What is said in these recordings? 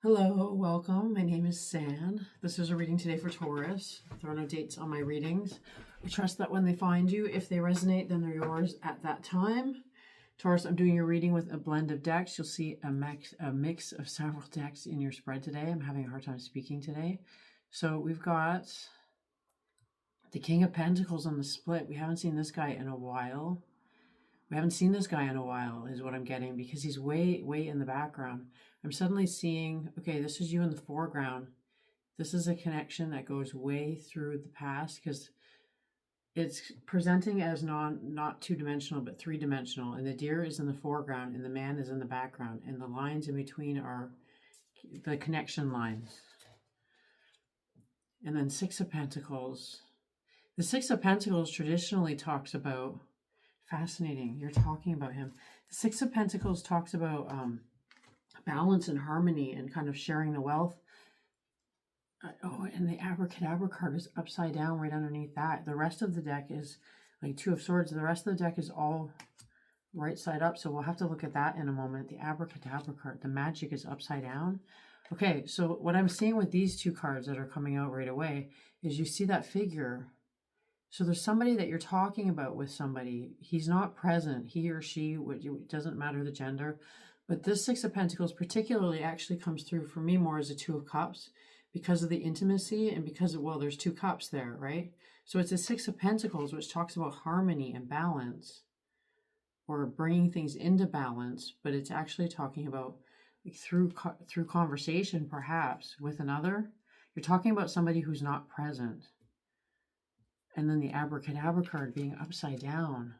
Hello, welcome. My name is San. This is a reading today for Taurus. There are no dates on my readings. I trust that when they find you, if they resonate, then they're yours at that time. Taurus, I'm doing your reading with a blend of decks. You'll see a mix of several decks in your spread today. I'm having a hard time speaking today. So we've got the King of Pentacles on the split. We haven't seen this guy in a while. Is what I'm getting, because he's way in the background. I'm suddenly seeing, okay, this is you in the foreground. This is a connection that goes way through the past, because it's presenting as not two-dimensional, but three-dimensional. And the deer is in the foreground and the man is in the background. And the lines in between are the connection lines. And then Six of Pentacles. The Six of Pentacles traditionally talks about, fascinating, you're talking about him. The Six of Pentacles talks about balance and harmony and kind of sharing the wealth. And the Abracadabra card is upside down right underneath that. The rest of the deck is like Two of Swords. The rest of the deck is all right side up, so we'll have to look at that in a moment. The Abracadabra card, the magic is upside down. Okay, so what I'm seeing with these two cards that are coming out right away is you see that figure. So there's somebody that you're talking about with somebody. He's not present, he or she, it doesn't matter the gender. But this Six of Pentacles particularly actually comes through for me more as a Two of Cups, because of the intimacy and because of, well, there's two cups there, right? So it's a Six of Pentacles, which talks about harmony and balance, or bringing things into balance, but it's actually talking about like through conversation, perhaps with another. You're talking about somebody who's not present. And then the Abracadabra card being upside down,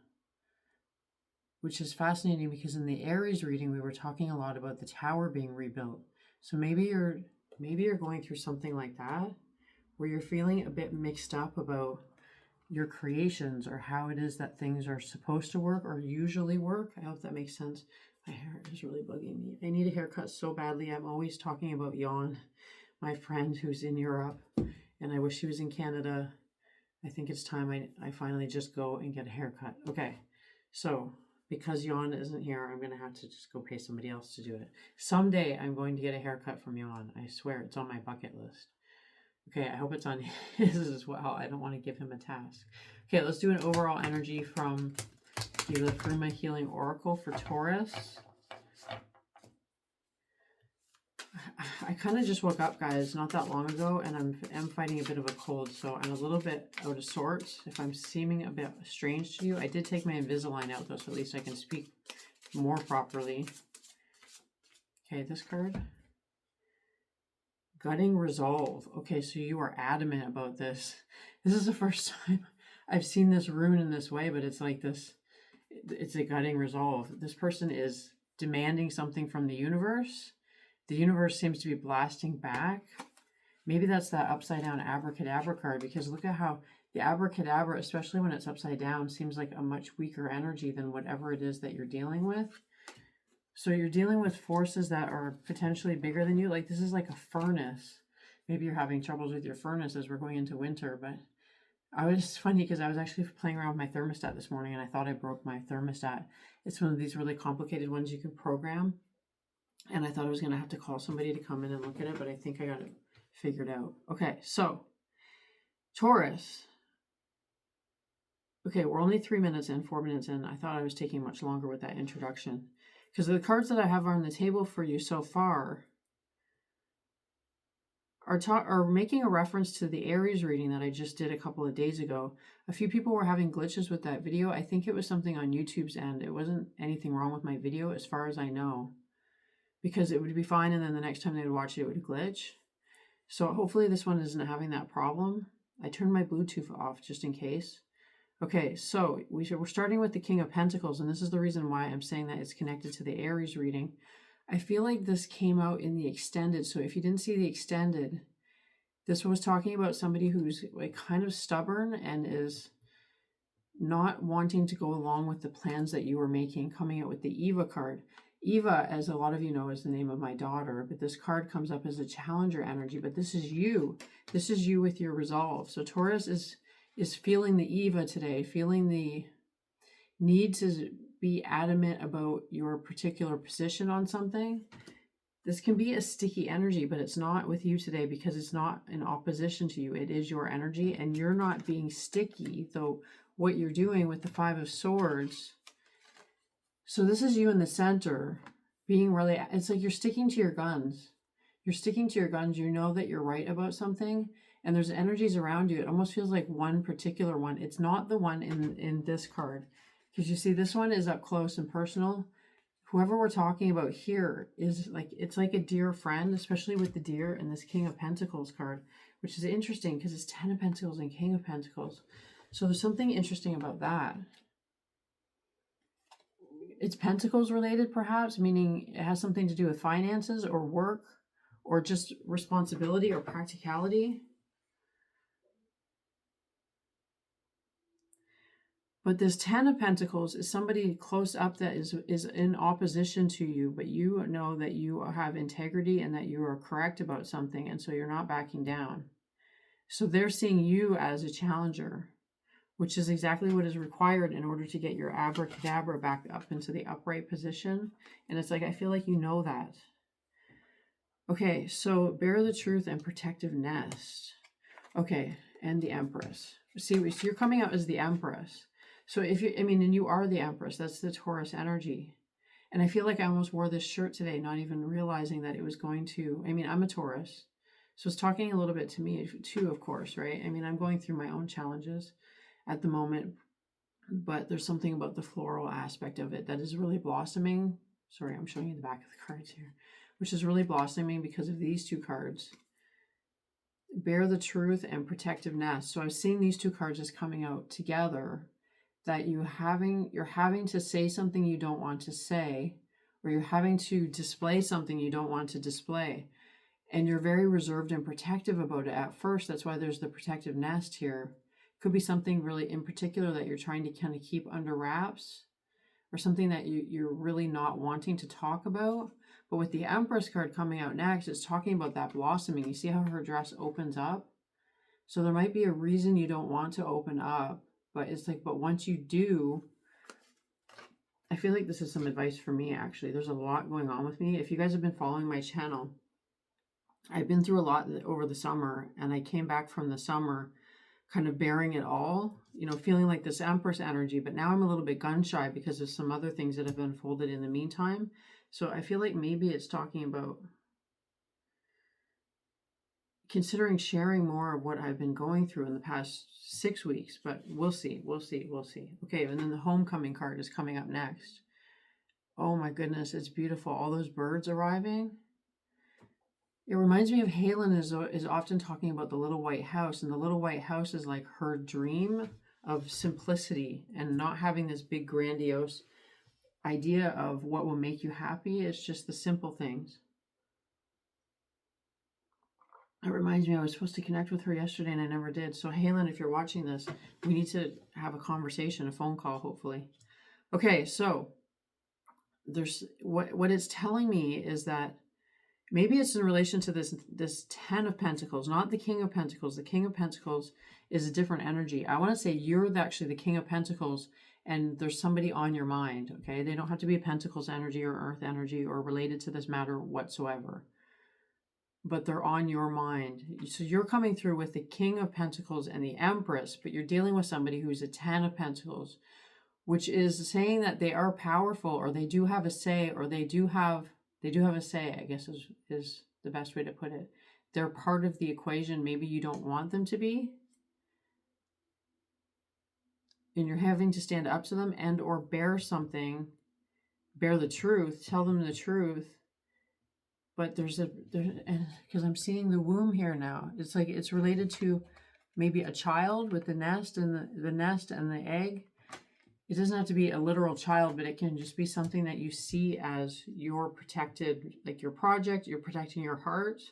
which is fascinating, because in the Aries reading, we were talking a lot about the tower being rebuilt. So maybe you're going through something like that, where you're feeling a bit mixed up about your creations or how it is that things are supposed to work or usually work. I hope that makes sense. My hair is really bugging me. I need a haircut so badly. I'm always talking about Jan, my friend who's in Europe, and I wish he was in Canada. I think it's time I finally just go and get a haircut. Okay, so because Jan isn't here, I'm going to have to just go pay somebody else to do it. Someday I'm going to get a haircut from Jan. I swear, it's on my bucket list. Okay, I hope it's on his as well. I don't want to give him a task. Okay, let's do an overall energy from the Fruma Healing Oracle for Taurus. I kind of just woke up, guys, not that long ago, and I'm fighting a bit of a cold, so I'm a little bit out of sorts. If I'm seeming a bit strange to you, I did take my Invisalign out, though, so at least I can speak more properly. Okay, this card. Gutting resolve. Okay, so you are adamant about this. This is the first time I've seen this rune in this way, but it's like this. It's a gutting resolve. This person is demanding something from the universe. The universe seems to be blasting back. Maybe that's that upside down Abracadabra card, because look at how the Abracadabra, especially when it's upside down, seems like a much weaker energy than whatever it is that you're dealing with. So you're dealing with forces that are potentially bigger than you. Like this is like a furnace. Maybe you're having troubles with your furnace as we're going into winter, but it's funny because I was actually playing around with my thermostat this morning and I thought I broke my thermostat. It's one of these really complicated ones you can program. And I thought I was going to have to call somebody to come in and look at it, but I think I got it figured out. Okay, so Taurus. Okay, we're only 4 minutes in. I thought I was taking much longer with that introduction, because the cards that I have on the table for you so far are making a reference to the Aries reading that I just did a couple of days ago. A few people were having glitches with that video. I think it was something on YouTube's end. It wasn't anything wrong with my video as far as I know, because it would be fine, and then the next time they would watch it, it would glitch. So hopefully this one isn't having that problem. I turned my Bluetooth off just in case. Okay, so we're starting with the King of Pentacles, and this is the reason why I'm saying that it's connected to the Aries reading. I feel like this came out in the extended, so if you didn't see the extended, this was talking about somebody who's like kind of stubborn and is not wanting to go along with the plans that you were making, coming out with the Eva card. Eva, as a lot of you know, is the name of my daughter, but this card comes up as a challenger energy, but this is you. This is you with your resolve. So Taurus is feeling the Eva today, feeling the need to be adamant about your particular position on something. This can be a sticky energy, but it's not with you today because it's not in opposition to you. It is your energy, and you're not being sticky. Though what you're doing with the Five of Swords, so this is you in the center being really, it's like you're sticking to your guns. You're sticking to your guns. You know that you're right about something, and there's energies around you. It almost feels like one particular one. It's not the one in this card, because you see this one is up close and personal. Whoever we're talking about here is like, it's like a dear friend, especially with the deer and this King of Pentacles card, which is interesting because it's 10 of Pentacles and King of Pentacles. So there's something interesting about that. It's Pentacles related, perhaps, meaning it has something to do with finances or work or just responsibility or practicality. But this 10 of Pentacles is somebody close up that is in opposition to you, but you know that you have integrity and that you are correct about something, and so you're not backing down. So they're seeing you as a challenger, which is exactly what is required in order to get your abracadabra back up into the upright position. And it's like, I feel like you know that. Okay, so bear the truth and protective nest. Okay, and the Empress. See, so you're coming out as the Empress. So if you, I mean, and you are the Empress, that's the Taurus energy. And I feel like I almost wore this shirt today, not even realizing that it was going to, I mean, I'm a Taurus. So it's talking a little bit to me too, of course, right? I mean, I'm going through my own challenges at the moment, but there's something about the floral aspect of it that is really blossoming. Sorry, I'm showing you the back of the cards here, which is really blossoming because of these two cards. Bear the truth and protective nest. So I was seeing these two cards as coming out together, that you're having to say something you don't want to say, or you're having to display something you don't want to display. And you're very reserved and protective about it at first. That's why there's the protective nest here. Could be something really in particular that you're trying to kind of keep under wraps, or something that you're really not wanting to talk about. But with the Empress card coming out next, it's talking about that blossoming. You see how her dress opens up? So there might be a reason you don't want to open up, but it's like, but once you do, I feel like this is some advice for me, actually. There's a lot going on with me. If you guys have been following my channel, I've been through a lot over the summer, and I came back from the summer kind of bearing it all, you know, feeling like this Empress energy, but now I'm a little bit gun shy because of some other things that have unfolded in the meantime. So I feel like maybe it's talking about considering sharing more of what I've been going through in the past 6 weeks, but we'll see. Okay, and then the homecoming card is coming up next. Oh my goodness, it's beautiful. All those birds arriving. It reminds me of Helen is often talking about the little white house, and the little white house is like her dream of simplicity and not having this big grandiose idea of what will make you happy. It's just the simple things. It reminds me, I was supposed to connect with her yesterday and I never did. So Helen, if you're watching this, we need to have a conversation, a phone call, hopefully. Okay, so there's what it's telling me is that maybe it's in relation to this 10 of Pentacles, not the King of Pentacles. The King of Pentacles is a different energy. I want to say you're actually the King of Pentacles, and there's somebody on your mind, okay? They don't have to be a Pentacles energy or Earth energy or related to this matter whatsoever, but they're on your mind. So you're coming through with the King of Pentacles and the Empress, but you're dealing with somebody who's a 10 of Pentacles, which is saying that they are powerful, or they do have a say, or they do have a say, I guess is the best way to put it. They're part of the equation. Maybe you don't want them to be, and you're having to stand up to them and or bear the truth, tell them the truth. But because I'm seeing the womb here now. It's like it's related to maybe a child with the nest and the nest and the egg. It doesn't have to be a literal child, but it can just be something that you see as your protected, like your project. You're protecting your heart.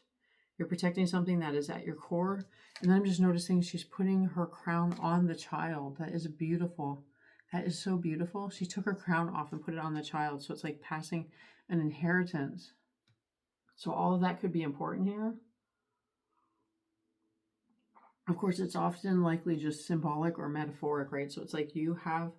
You're protecting something that is at your core. And then I'm just noticing she's putting her crown on the child. That is beautiful. That is so beautiful. She took her crown off and put it on the child. So it's like passing an inheritance. So all of that could be important here. Of course, it's often likely just symbolic or metaphoric, right? So it's like you have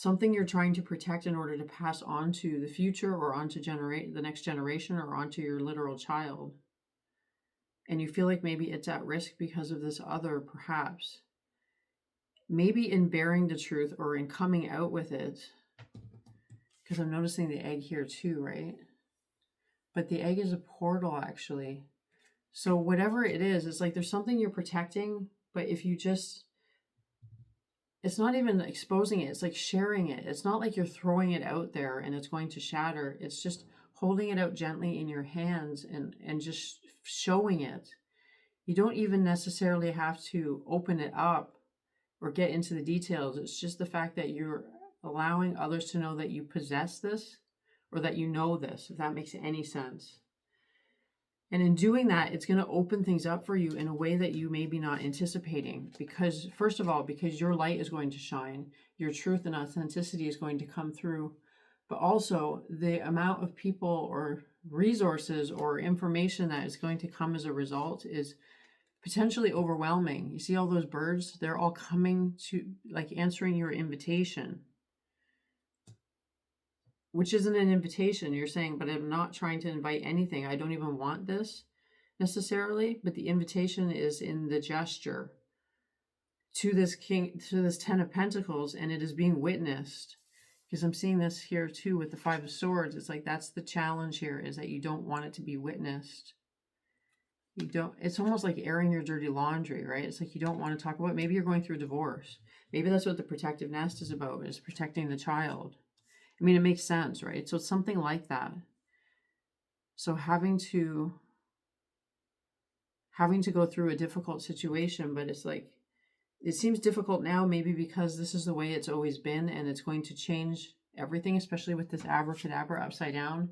something you're trying to protect in order to pass on to the future or on to the next generation or onto your literal child. And you feel like maybe it's at risk because of this other, perhaps. Maybe in bearing the truth or in coming out with it, because I'm noticing the egg here too, right? But the egg is a portal, actually. So whatever it is, it's like there's something you're protecting, but if you just, it's not even exposing it, it's like sharing it. It's not like you're throwing it out there and it's going to shatter. It's just holding it out gently in your hands and just showing it. You don't even necessarily have to open it up or get into the details. It's just the fact that you're allowing others to know that you possess this or that you know this, if that makes any sense. And in doing that, it's going to open things up for you in a way that you may be not anticipating. Because, first of all, because your light is going to shine, your truth and authenticity is going to come through. But also, the amount of people or resources or information that is going to come as a result is potentially overwhelming. You see all those birds? They're all coming to, like, answering your invitation. Which isn't an invitation. You're saying, but I'm not trying to invite anything. I don't even want this necessarily. But the invitation is in the gesture to this king, to this 10 of Pentacles, and it is being witnessed. Because I'm seeing this here too with the 5 of Swords. It's like that's the challenge here, is that you don't want it to be witnessed. You don't, it's almost like airing your dirty laundry, right? It's like you don't want to talk about, maybe you're going through a divorce. Maybe that's what the protective nest is about, is protecting the child. I mean, it makes sense, right? So it's something like that. So having to go through a difficult situation, but it's like, it seems difficult now, maybe because this is the way it's always been, and it's going to change everything, especially with this abracadabra upside down.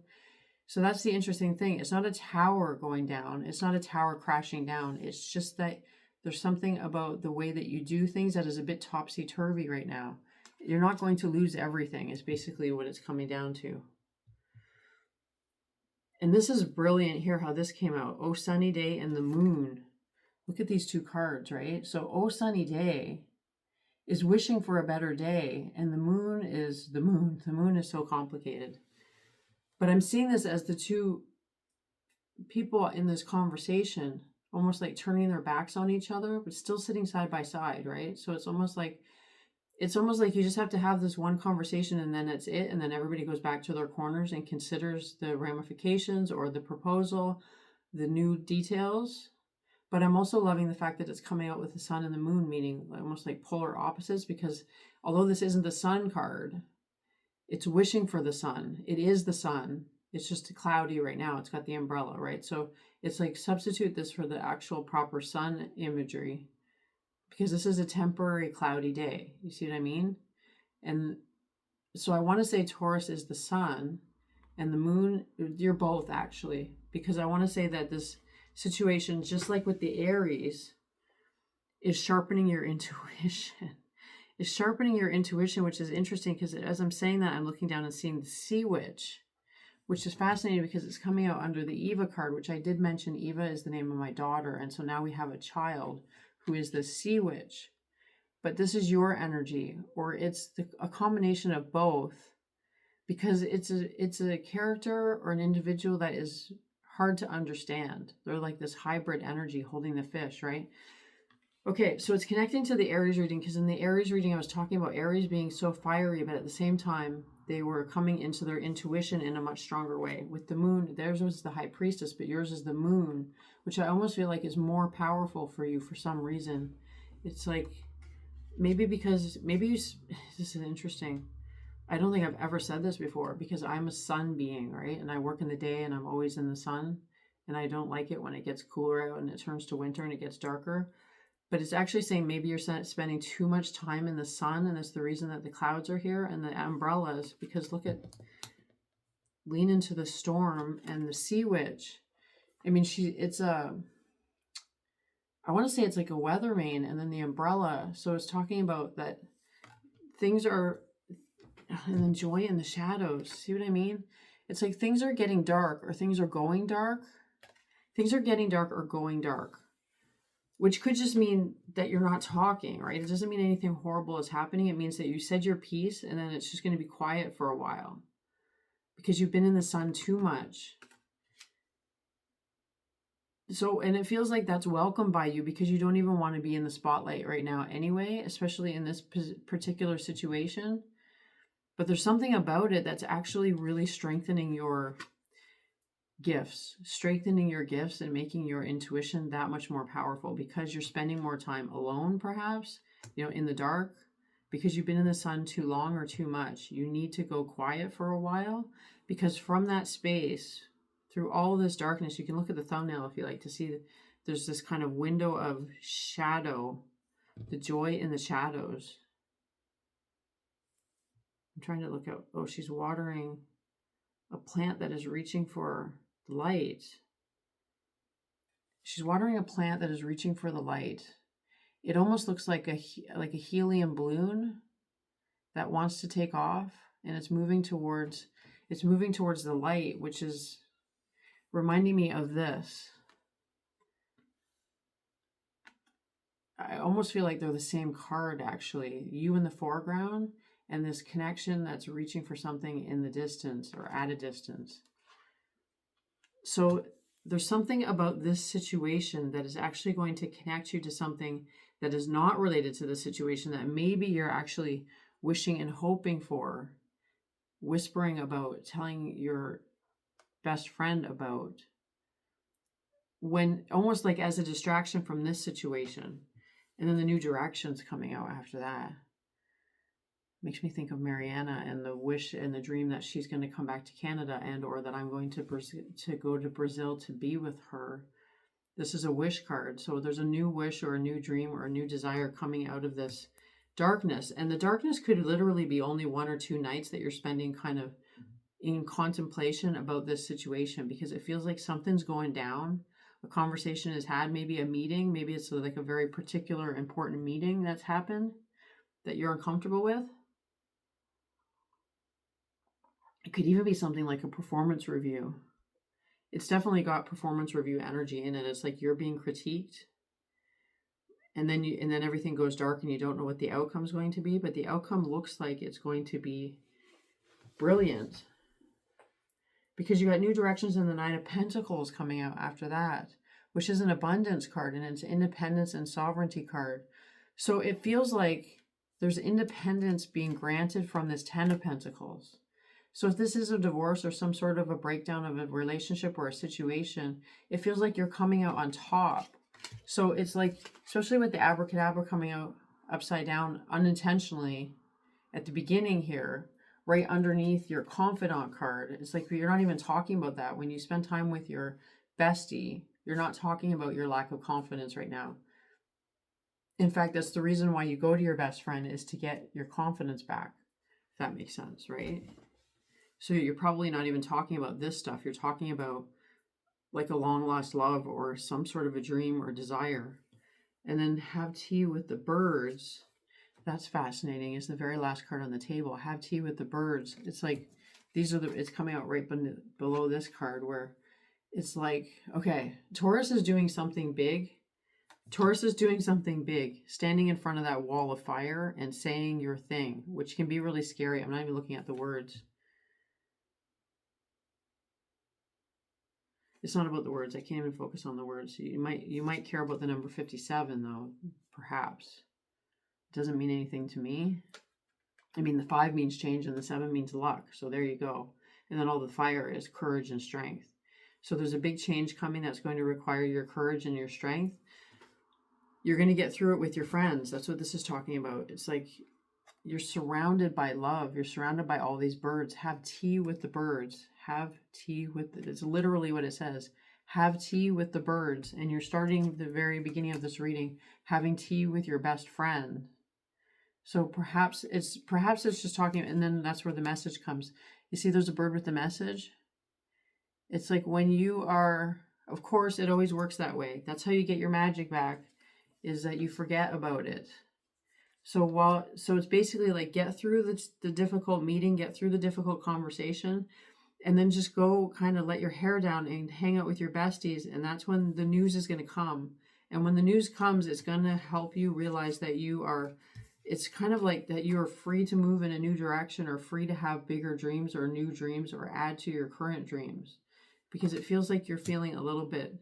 So that's the interesting thing. It's not a tower going down. It's not a tower crashing down. It's just that there's something about the way that you do things that is a bit topsy-turvy right now. You're not going to lose everything, is basically what it's coming down to. And this is brilliant here, how this came out. Oh, sunny day and the moon. Look at these two cards, right? So, oh, sunny day is wishing for a better day. And the moon is the moon. The moon is so complicated. But I'm seeing this as the two people in this conversation, almost like turning their backs on each other, but still sitting side by side, right? So it's almost like you just have to have this one conversation and then it's it. And then everybody goes back to their corners and considers the ramifications or the proposal, the new details. But I'm also loving the fact that it's coming out with the sun and the moon, meaning almost like polar opposites, because although this isn't the sun card, it's wishing for the sun. It is the sun. It's just cloudy right now. It's got the umbrella, right? So it's like substitute this for the actual proper sun imagery, because this is a temporary cloudy day. You see what I mean? And so I want to say Taurus is the sun and the moon, you're both actually, because I want to say that this situation, just like with the Aries, is sharpening your intuition. Is sharpening your intuition, which is interesting because as I'm saying that, I'm looking down and seeing the Sea Witch, which is fascinating because it's coming out under the Eva card, which I did mention. Eva is the name of my daughter. And so now we have a child who is the Sea Witch. But this is your energy, or it's a combination of both, because it's a character or an individual that is hard to understand. They're like this hybrid energy holding the fish, right? Okay, so it's connecting to the Aries reading, because in the Aries reading, I was talking about Aries being so fiery, but at the same time, they were coming into their intuition in a much stronger way. With the moon, theirs was the High Priestess, but yours is the moon, which I almost feel like is more powerful for you for some reason. It's like, this is interesting. I don't think I've ever said this before, because I'm a sun being, right? And I work in the day and I'm always in the sun, and I don't like it when it gets cooler out and it turns to winter and it gets darker. But it's actually saying maybe you're spending too much time in the sun, and that's the reason that the clouds are here and the umbrellas, because look at, lean into the storm and the Sea Witch. I mean, I want to say it's like a weather vane and then the umbrella. So it's talking about that things are, and then joy in the shadows. See what I mean? It's like things are getting dark, or things are going dark. Things are getting dark or going dark. which could just mean that you're not talking, right? It doesn't mean anything horrible is happening. It means that you said your piece and then it's just going to be quiet for a while because you've been in the sun too much. So, and it feels like that's welcomed by you because you don't even want to be in the spotlight right now anyway, especially in this particular situation. But there's something about it that's actually really strengthening your gifts, and making your intuition that much more powerful because you're spending more time alone, perhaps, in the dark, because you've been in the sun too long or too much. You need to go quiet for a while because from that space, through all of this darkness, you can look at the thumbnail if you like to see there's this kind of window of shadow, the joy in the shadows. I'm trying to look at, oh, she's watering a plant that is reaching for light. She's watering a plant that is reaching for the light. It almost looks like a helium balloon that wants to take off, and it's moving towards the light, which is reminding me of this. I almost feel like they're the same card, actually. You in the foreground and this connection that's reaching for something in the distance or at a distance. So there's something about this situation that is actually going to connect you to something that is not related to the situation that maybe you're actually wishing and hoping for, whispering about, telling your best friend about, when almost like as a distraction from this situation. And then the new directions coming out after that. Makes me think of Mariana and the wish and the dream that she's going to come back to Canada, and or that I'm going to go to Brazil to be with her. This is a wish card. So there's a new wish or a new dream or a new desire coming out of this darkness. And the darkness could literally be only 1 or 2 nights that you're spending kind of in contemplation about this situation, because it feels like something's going down. A conversation is had, maybe a meeting, maybe it's like a very particular important meeting that's happened that you're uncomfortable with. It could even be something like a performance review. It's definitely got performance review energy in it. It's like you're being critiqued, and then everything goes dark and you don't know what the outcome is going to be, but the outcome looks like it's going to be brilliant. Because you got new directions in the 9 of Pentacles coming out after that, which is an abundance card, and it's an independence and sovereignty card. So it feels like there's independence being granted from this 10 of Pentacles. So if this is a divorce or some sort of a breakdown of a relationship or a situation, it feels like you're coming out on top. So it's like, especially with the abracadabra coming out upside down unintentionally at the beginning here, right underneath your confidant card. It's like you're not even talking about that. When you spend time with your bestie, you're not talking about your lack of confidence right now. In fact, that's the reason why you go to your best friend, is to get your confidence back. If that makes sense, right? So you're probably not even talking about this stuff. You're talking about like a long lost love or some sort of a dream or desire. And then have tea with the birds. That's fascinating. It's the very last card on the table. Have tea with the birds. It's like, it's coming out right below this card, where it's like, okay, Taurus is doing something big. Taurus is doing something big, standing in front of that wall of fire and saying your thing, which can be really scary. I'm not even looking at the words. It's not about the words. I can't even focus on the words. You might care about the number 57 though, perhaps. It doesn't mean anything to me. I mean, the 5 means change and the 7 means luck. So there you go. And then all the fire is courage and strength. So there's a big change coming that's going to require your courage and your strength. You're going to get through it with your friends. That's what this is talking about. It's like you're surrounded by love. You're surrounded by all these birds. Have tea with the birds. Have tea with it's literally what it says. Have tea with the birds. And you're starting the very beginning of this reading, having tea with your best friend. So perhaps it's just talking, and then that's where the message comes. You see, there's a bird with the message. It's like when you are, of course, it always works that way. That's how you get your magic back, is that you forget about it. So it's basically like, get through the difficult meeting, get through the difficult conversation, and then just go kind of let your hair down and hang out with your besties. And that's when the news is going to come. And when the news comes, it's going to help you realize that it's kind of like that you are free to move in a new direction, or free to have bigger dreams or new dreams, or add to your current dreams, because it feels like you're feeling a little bit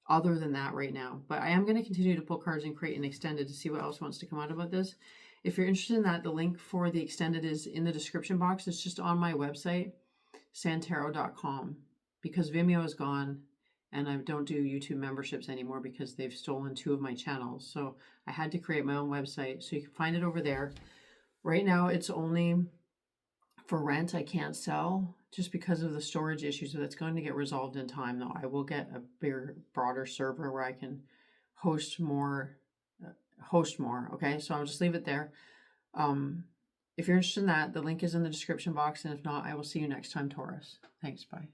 other than that right now. But I am going to continue to pull cards and create an extended to see what else wants to come out about this. If you're interested in that, the link for the extended is in the description box. It's just on my website, santaro.com, because Vimeo is gone and I don't do YouTube memberships anymore because they've stolen 2 of my channels. So I had to create my own website, so you can find it over there. Right now it's only for rent. I can't sell just because of the storage issues. So that's going to get resolved in time, though. I will get a bigger, broader server where I can host more. Okay, so I'll just leave it there. If you're interested in that, the link is in the description box, and if not, I will see you next time, Taurus. Thanks, bye.